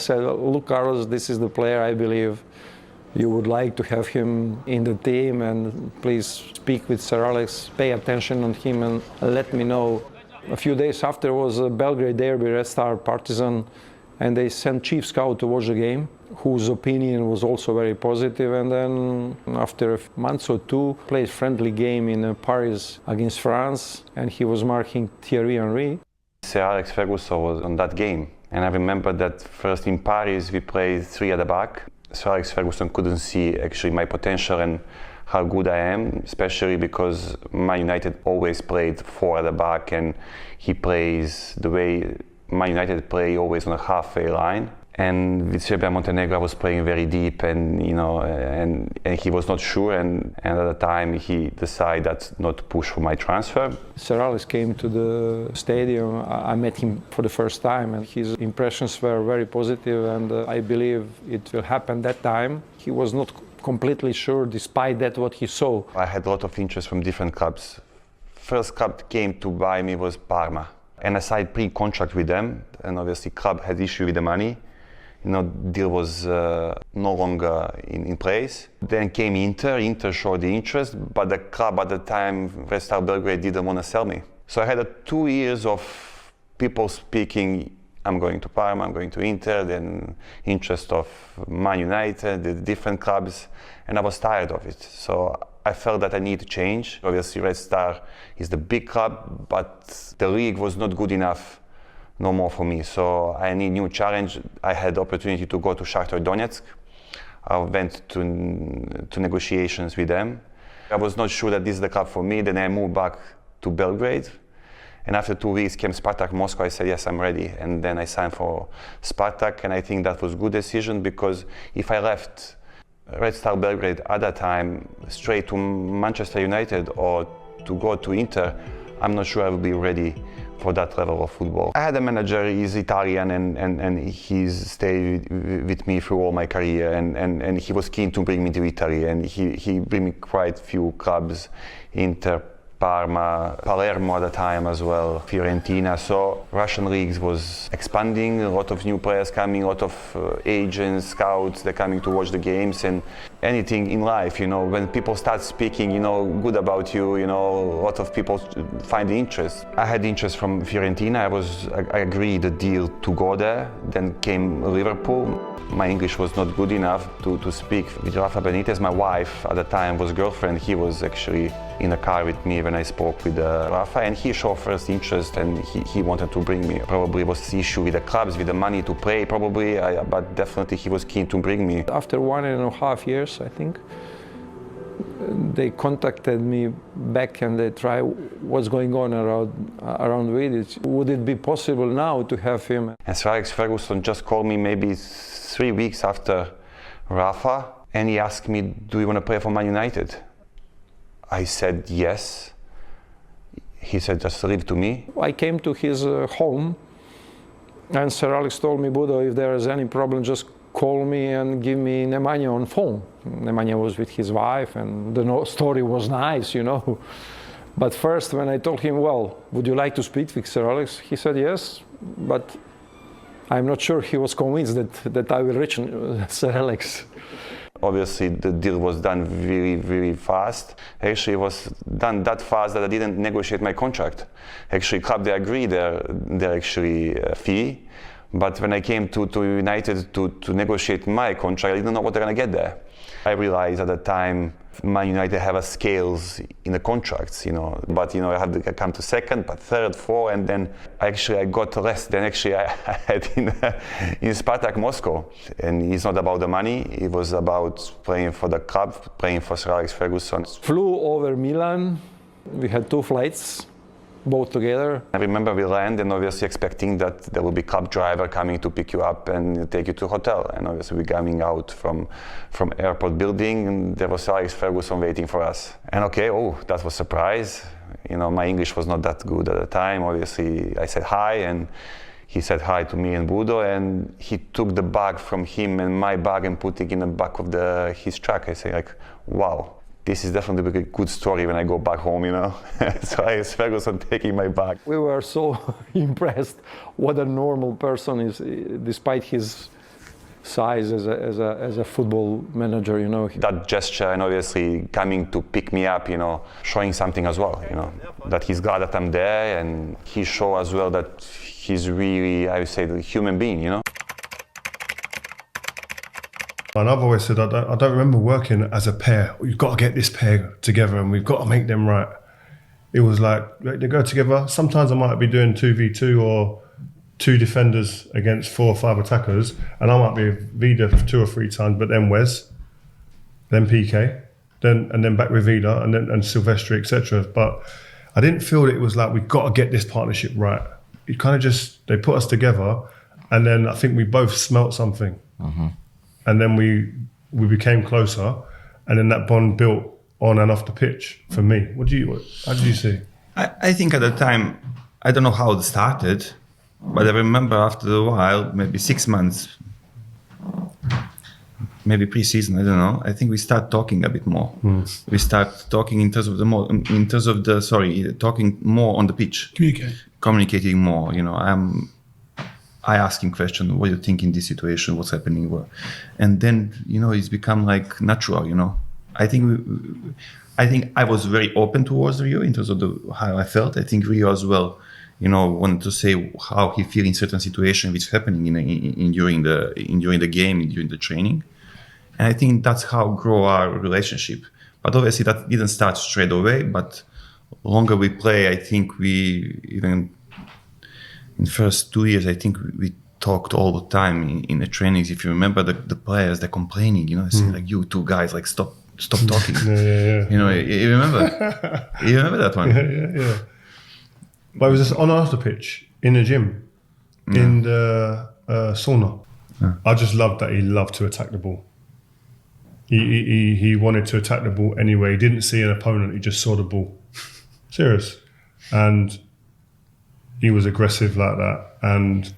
Said, look, Carlos, this is the player I believe you would like to have him in the team, and please speak with Sir Alex, pay attention on him and let me know. A few days after was a Belgrade derby, Red Star Partizan, and they sent chief scout to watch the game, whose opinion was also very positive. And then after a month or two, played friendly game in Paris against France, and he was marking Thierry Henry. Sir Alex Ferguson was on that game, and I remember that first in Paris we played three at the back. Sir Alex Ferguson couldn't see actually my potential and how good I am, especially because Man United always played four at the back, and he plays the way Man United play, always on a halfway line. And with Serbia Montenegro, I was playing very deep, and and he was not sure, and at the time he decided not to push for my transfer. Sir Alex came to the stadium. I met him for the first time, and his impressions were very positive, and I believe it will happen that time. He was not completely sure, despite that what he saw. I had a lot of interest from different clubs. First club came to buy me was Parma, and I signed pre-contract with them, and obviously club had issue with the money. Deal was no longer in place. Then came Inter. Inter showed the interest, but the club at the time, Red Star Belgrade, didn't want to sell me. So I had 2 years of people speaking, I'm going to Parma, I'm going to Inter, then interest of Man United, the different clubs, and I was tired of it. So I felt that I need to change. Obviously, Red Star is the big club, but the league was not good enough no more for me, so I need new challenge. I had the opportunity to go to Shakhtar Donetsk. I went to negotiations with them. I was not sure that this is the club for me. Then I moved back to Belgrade, and after 2 weeks came Spartak Moscow. I said yes, I'm ready, and then I signed for Spartak, and I think that was a good decision, because if I left Red Star Belgrade at that time straight to Manchester United or to go to Inter, I'm not sure I will be ready for that level of football. I had a manager, he's Italian, and he's stayed with me through all my career, and he was keen to bring me to Italy, and he bring me quite few clubs, Inter, Parma, Palermo at the time as well, Fiorentina. So Russian leagues was expanding, a lot of new players coming, a lot of agents, scouts, they're coming to watch the games, and anything in life, when people start speaking, good about you, a lot of people find the interest. I had interest from Fiorentina. I agreed the deal to go there. Then came Liverpool. My English was not good enough to speak with Rafa Benitez. My wife at the time was girlfriend. He was actually in a car with me when I spoke with Rafa, and he showed first interest, and he wanted to bring me. Probably was the issue with the clubs, with the money to play, probably, but definitely he was keen to bring me. After 1.5 years, I think, they contacted me back and they try what's going on around Vidic. Would it be possible now to have him? And Sir Alex Ferguson just called me maybe 3 weeks after Rafa, and he asked me, do you want to play for Man United? I said yes. He said, just leave it to me. I came to his home, and Sir Alex told me, Budo, if there is any problem, just call me and give me Nemanja on phone. Nemanja was with his wife, and the story was nice, But first, when I told him, well, would you like to speak with Sir Alex? He said yes, but I'm not sure he was convinced that I will reach Sir Alex. Obviously, the deal was done very, very fast. Actually, it was done that fast that I didn't negotiate my contract. Actually, club, they agreed their actually fee. But when I came to United to negotiate my contract, I didn't know what they're going to get there. I realized at the time Man United have a scales in the contracts, but I had to come to second, but third, fourth, and then I got less than actually I had in Spartak Moscow. And it's not about the money, it was about playing for the club, playing for Sir Alex Ferguson. Flew over Milan, we had 2 flights, both together. I remember we landed, and obviously expecting that there will be club driver coming to pick you up and take you to hotel. And obviously we're coming out from airport building, and there was Alex Ferguson waiting for us. And that was a surprise. My English was not that good at the time. Obviously I said hi, and he said hi to me and Budo, and he took the bag from him and my bag and put it in the back of his truck. I say wow. This is definitely a good story when I go back home, So I was Ferguson taking my bag. We were so impressed what a normal person is, despite his size as a football manager, you know. That gesture and obviously coming to pick me up, you know, showing something as well, you know, that he's glad that I'm there, and he show as well that he's really, I would say, the human being, you know. And I've always said, I don't remember working as a pair. You've got to get this pair together and we've got to make them right. It was like, they go together. Sometimes I might be doing 2v2 or 2 defenders against 4 or 5 attackers, and I might be Vida 2 or 3 times, but then Wes, then PK, then back with Vida, and Silvestri, etc. But I didn't feel that it was like, we've got to get this partnership right. It kind of just, they put us together, and then I think we both smelt something. Mm-hmm. And then we became closer, and then that bond built on and off the pitch for me. How did you see? I think at the time, I don't know how it started, but I remember after a while, maybe 6 months, maybe pre-season, I don't know. I think we start talking a bit more. We start talking talking more on the pitch. Communicating more, you know. I ask him questions, what do you think in this situation, what's happening? And then, you know, it's become like natural, you know. I think I was very open towards Rio in terms of how I felt. I think Rio as well, you know, wanted to say how he feels in certain situations which happening during the game, during the training. And I think that's how grow our relationship. But obviously that didn't start straight away, but longer we play, I think we even in the first 2 years, I think we talked all the time in the trainings. If you remember the players, they're complaining, you know, saying like, you 2 guys, like stop talking. Yeah. You know, you remember? You remember that one? Yeah. But it was just on after pitch, in the gym, in the sauna. Yeah. I just loved that he loved to attack the ball. He wanted to attack the ball anyway. He didn't see an opponent, he just saw the ball. Serious. And he was aggressive like that. And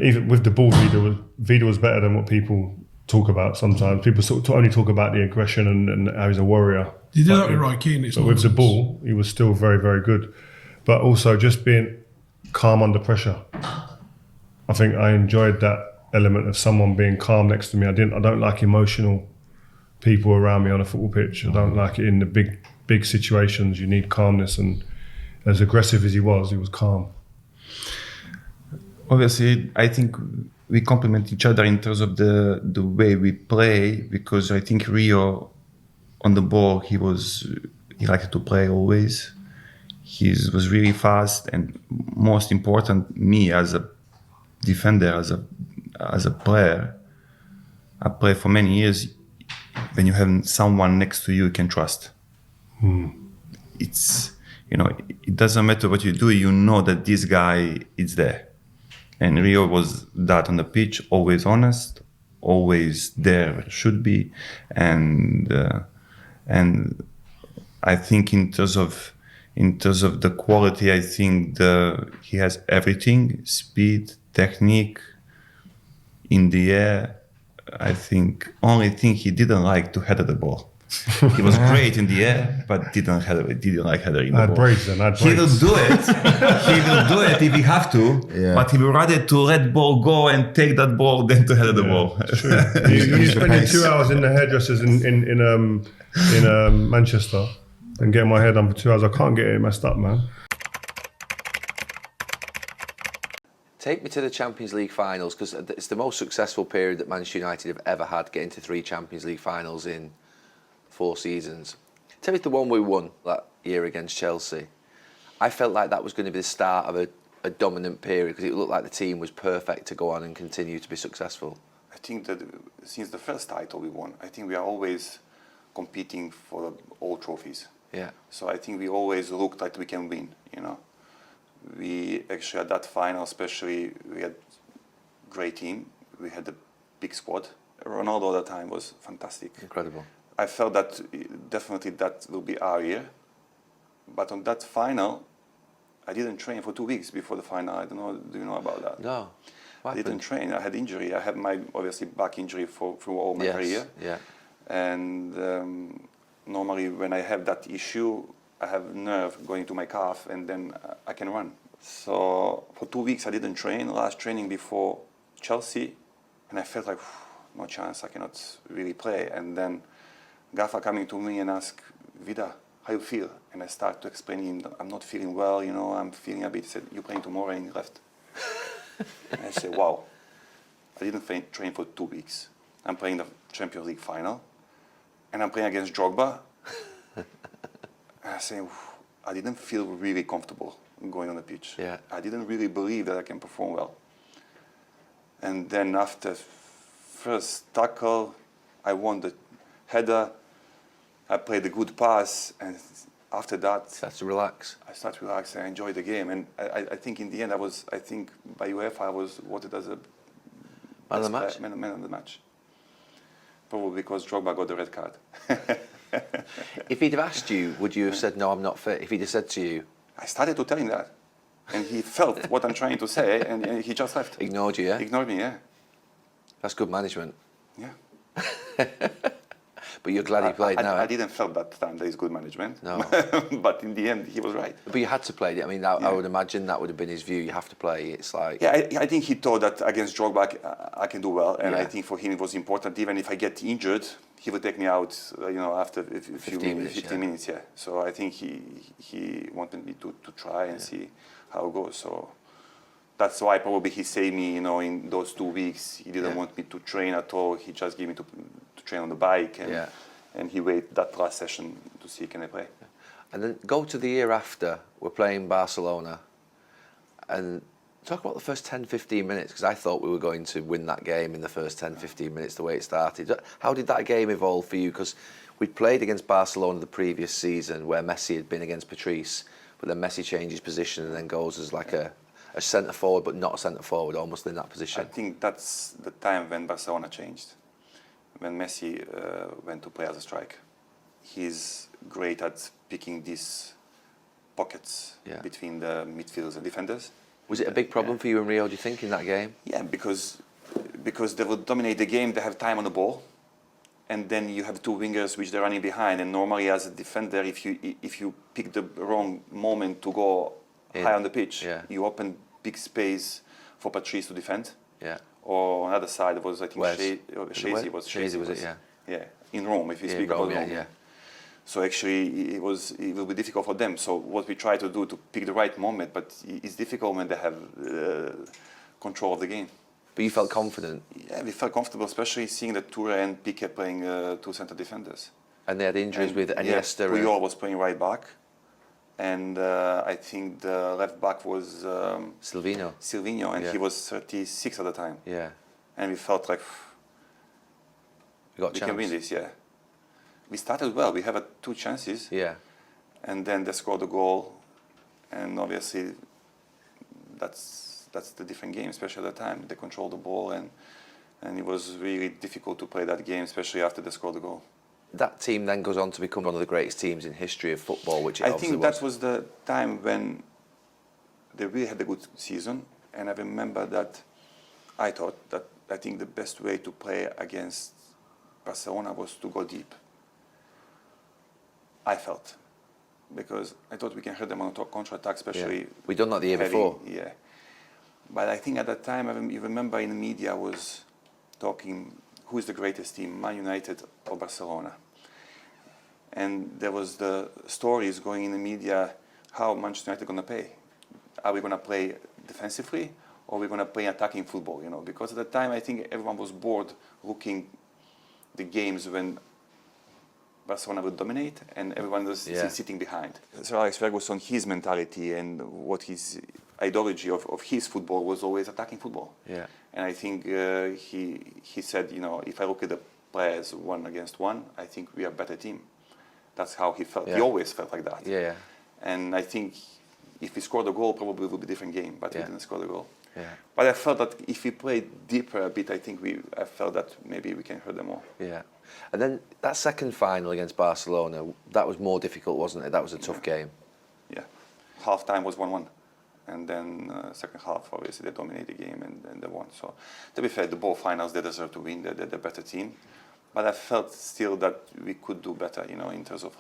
even with the ball, Vida was better than what people talk about sometimes. People only talk about the aggression and how he's a warrior. He did that with Roy Keane. But with the ball, he was still very, very good. But also just being calm under pressure. I think I enjoyed that element of someone being calm next to me. I don't like emotional people around me on a football pitch. I don't like it in the big situations. You need calmness, and as aggressive as he was calm. Obviously, I think we complement each other in terms of the way we play, because I think Rio on the ball, he liked to play always. He was really fast, and most important, me as a defender, as a player, I played for many years. When you have someone next to you can trust. It's, you know, it doesn't matter what you do, you know that this guy is there. And Rio was that on the pitch, always honest, always there should be. And I think in terms of the quality, I think he has everything: speed, technique, in the air. I think only thing he didn't like to header the ball. He was great in the air, but didn't like headering the ball. Braids. He will do it. He will do it if he have to. Yeah. But he would rather to let ball go and take that ball than to header the ball. True. You're spending 2 hours in the hairdressers in Manchester and getting my hair done for 2 hours. I can't get it messed up, man. Take me to the Champions League finals, because it's the most successful period that Manchester United have ever had, getting to 3 Champions League finals in 4 seasons. Tell me the one we won that year against Chelsea. I felt like that was going to be the start of a dominant period, because it looked like the team was perfect to go on and continue to be successful. I think that since the first title we won, I think we are always competing for all trophies. Yeah. So I think we always looked like we can win, you know. We actually, at that final especially, we had a great team. We had a big squad. Ronaldo at that time was fantastic. Incredible. I felt that definitely that will be our year. But on that final, I didn't train for 2 weeks before the final. I don't know, do you know about that? No. I didn't train. I had injury. I had my, obviously, back injury through all my career. Yeah. And normally when I have that issue, I have nerve going to my calf, and then I can run. So for 2 weeks I didn't train. Last training before Chelsea, and I felt like, no chance, I cannot really play. And then Gaffer coming to me and ask, Vida, how you feel? And I start to explain him that I'm not feeling well, you know, I'm feeling a bit. He said, you're playing tomorrow, and he left. And I said, wow, I didn't train for 2 weeks. I'm playing the Champions League final, and I'm playing against Drogba. And I said, I didn't feel really comfortable going on the pitch. Yeah. I didn't really believe that I can perform well. And then after first tackle, I won the header, I played a good pass, and after that, That's to relax. I started to relax and enjoy the game. And I think in the end, I think by UEFA, I was voted as a Man of the match? Man of the match. Probably because Drogba got the red card. If he'd have asked you, would you have said, no, I'm not fit? If he'd have said to you... I started to tell him that. And he felt what I'm trying to say, and he just left. Ignored you, yeah? Ignored me, yeah. That's good management. Yeah. But you're glad he played now, I eh? didn't feel that time that is good management. No. But in the end, he was right. But you had to play. I mean, I would imagine that would have been his view. You have to play. It's like... Yeah, I think he thought that against Drogba I can do well, and Yeah. I think for him it was important. Even if I get injured, he would take me out, after a few 15 minutes, 15 minutes, yeah. So I think he wanted me to try and see how it goes. So that's why probably he saved me, in those 2 weeks. He didn't want me to train at all. He just gave me to train on the bike, and he waited that last session to see can I play. And then go to the year after, we're playing Barcelona, and talk about the first 10, 15 minutes, because I thought we were going to win that game in the first 10, 15 minutes, the way it started. How did that game evolve for you? Because we'd played against Barcelona the previous season, where Messi had been against Patrice, but then Messi changes position and then goes as like a centre-forward, but not a centre-forward, almost in that position. I think that's the time when Barcelona changed, when Messi went to play as a striker. He's great at picking these pockets between the midfielders and defenders. Was it a big problem for you in Rio, do you think, in that game? Yeah, because they will dominate the game, they have time on the ball, and then you have two wingers which they're running behind, and normally as a defender, if you pick the wrong moment to go high on the pitch, you open big space for Patrice to defend. Yeah. Or on the other side it was, I think, Shazy was it, yeah. Yeah, in Rome, if you speak about Rome. Yeah. So actually, it will be difficult for them. So what we try to do to pick the right moment, but it's difficult when they have control of the game. But you felt confident? Yeah, we felt comfortable, especially seeing that Toure and Piqué playing two centre defenders. And they had injuries with Iniesta. Yeah, Puyol was playing right back. And I think the left back was Silvinho, and he was 36 at the time. Yeah. And we felt like we can win this, yeah. We started well. We had 2 chances. Yeah. And then they scored a goal, and obviously that's the different game, especially at the time. They controlled the ball, and it was really difficult to play that game, especially after they scored the goal. That team then goes on to become one of the greatest teams in history of football, which it obviously was. I think that was the time when they really had a good season, and I remember that I think the best way to play against Barcelona was to go deep. I felt, because I thought we can hurt them on counter-attack, especially... Yeah. We'd done that the year before. Yeah. But I think at that time, you remember in the media was talking, who is the greatest team, Man United or Barcelona? And there was the stories going in the media, how Manchester United going to play? Are we going to play defensively, or are we going to play attacking football? Because at the time, I think everyone was bored looking the games when Barcelona would dominate and everyone was sitting behind. Sir Alex Ferguson, his mentality and what his ideology of his football was always attacking football. Yeah. And I think he said, if I look at the players 1 against 1, I think we are a better team. That's how he felt. Yeah. He always felt like that. Yeah. And I think if we scored a goal, probably it would be a different game, but we didn't score the goal. Yeah. But I felt that if we played deeper a bit, I felt that maybe we can hurt them more. Yeah. And then that second final against Barcelona, that was more difficult, wasn't it? That was a tough game. Yeah. Half time was 1-1. And then second half, obviously, they dominated the game and they won. So, to be fair, the both finals, they deserve to win. They're the better team. But I felt still that we could do better, in terms of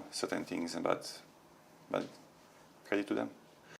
certain things. But credit to them.